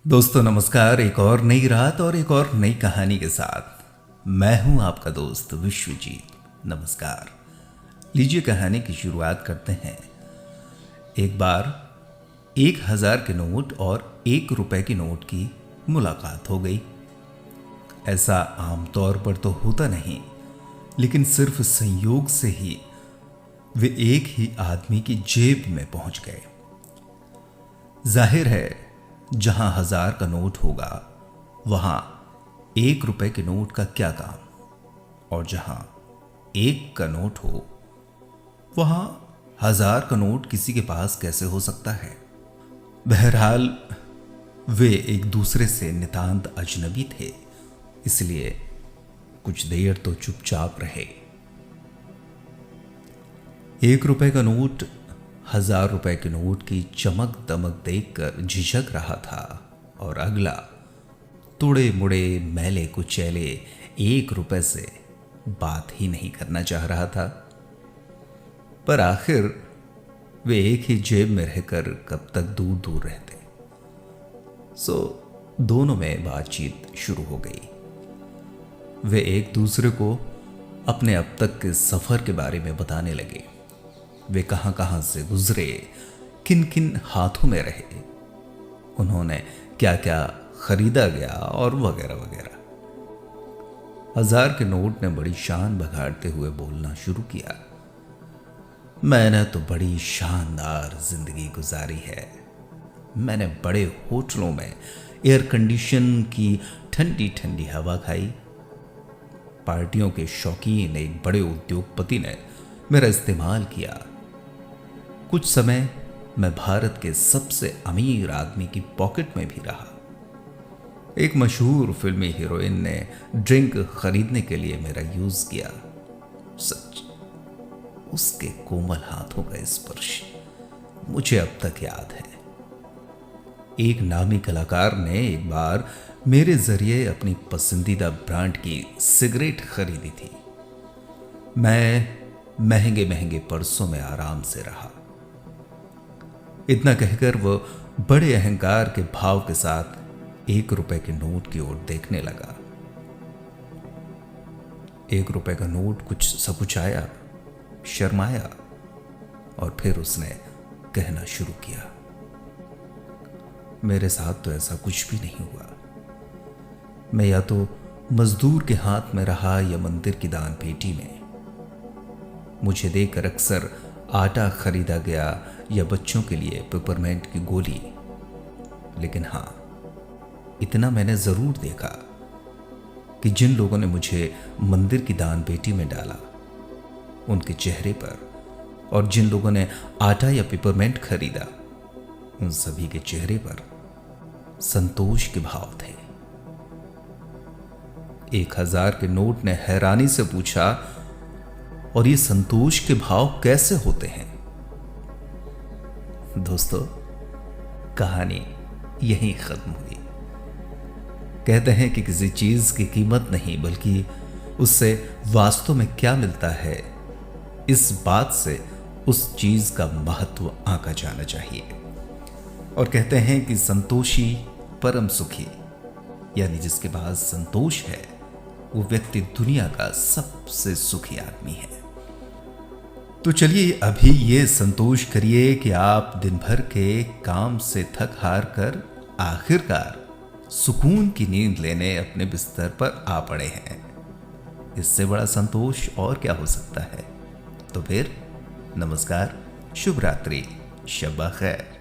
दोस्तों नमस्कार। एक और नई रात और एक और नई कहानी के साथ मैं हूं आपका दोस्त विश्वजीत। नमस्कार। लीजिए कहानी की शुरुआत करते हैं। एक बार 1,000 के नोट और 1 रुपए के नोट की मुलाकात हो गई। ऐसा आमतौर पर तो होता नहीं, लेकिन सिर्फ संयोग से ही वे एक ही आदमी की जेब में पहुंच गए। जाहिर है, जहां 1,000 का नोट होगा वहां 1 रुपए के नोट का क्या काम, और जहां 1 का नोट हो वहां 1,000 का नोट किसी के पास कैसे हो सकता है। बहरहाल वे एक दूसरे से नितांत अजनबी थे, इसलिए कुछ देर तो चुपचाप रहे। 1 रुपए का नोट 1,000 रुपए के नोट की चमक दमक देखकर झिझक रहा था, और अगला तुड़े मुड़े मैले कुचैले 1 रुपए से बात ही नहीं करना चाह रहा था। पर आखिर वे एक ही जेब में रहकर कब तक दूर दूर रहते। सो दोनों में बातचीत शुरू हो गई। वे एक दूसरे को अपने अब तक के सफर के बारे में बताने लगे। वे कहां कहां से गुजरे, किन किन हाथों में रहे, उन्होंने क्या क्या खरीदा गया और वगैरह वगैरह। 1,000 के नोट ने बड़ी शान बघाड़ते हुए बोलना शुरू किया। मैंने तो बड़ी शानदार जिंदगी गुजारी है। मैंने बड़े होटलों में एयर कंडीशन की ठंडी ठंडी हवा खाई। पार्टियों के शौकीन एक बड़े उद्योगपति ने मेरा इस्तेमाल किया। कुछ समय मैं भारत के सबसे अमीर आदमी की पॉकेट में भी रहा। एक मशहूर फिल्मी हीरोइन ने ड्रिंक खरीदने के लिए मेरा यूज किया। सच, उसके कोमल हाथों का स्पर्श मुझे अब तक याद है। एक नामी कलाकार ने एक बार मेरे जरिए अपनी पसंदीदा ब्रांड की सिगरेट खरीदी थी। मैं महंगे महंगे पर्सों में आराम से रहा। इतना कहकर वो बड़े अहंकार के भाव के साथ 1 रुपए के नोट की ओर देखने लगा। 1 रुपए का नोट कुछ सकुचाया, शर्माया, और फिर उसने कहना शुरू किया, मेरे साथ तो ऐसा कुछ भी नहीं हुआ। मैं या तो मजदूर के हाथ में रहा या मंदिर की दान पेटी में। मुझे देकर अक्सर आटा खरीदा गया या बच्चों के लिए पेपरमेंट की गोली। लेकिन हां, इतना मैंने जरूर देखा कि जिन लोगों ने मुझे मंदिर की दान पेटी में डाला, उनके चेहरे पर, और जिन लोगों ने आटा या पेपरमेंट खरीदा, उन सभी के चेहरे पर संतोष के भाव थे। 1,000 के नोट ने हैरानी से पूछा, और ये संतोष के भाव कैसे होते हैं? दोस्तों, कहानी यहीं खत्म हुई। कहते हैं कि किसी चीज की कीमत नहीं, बल्कि उससे वास्तव में क्या मिलता है, इस बात से उस चीज का महत्व आंका जाना चाहिए। और कहते हैं कि संतोषी परम सुखी, यानी जिसके पास संतोष है वो व्यक्ति दुनिया का सबसे सुखी आदमी है। तो चलिए अभी ये संतोष करिए कि आप दिन भर के काम से थक हार कर आखिरकार सुकून की नींद लेने अपने बिस्तर पर आ पड़े हैं। इससे बड़ा संतोष और क्या हो सकता है। तो फिर नमस्कार, शुभ रात्रि, शब खैर।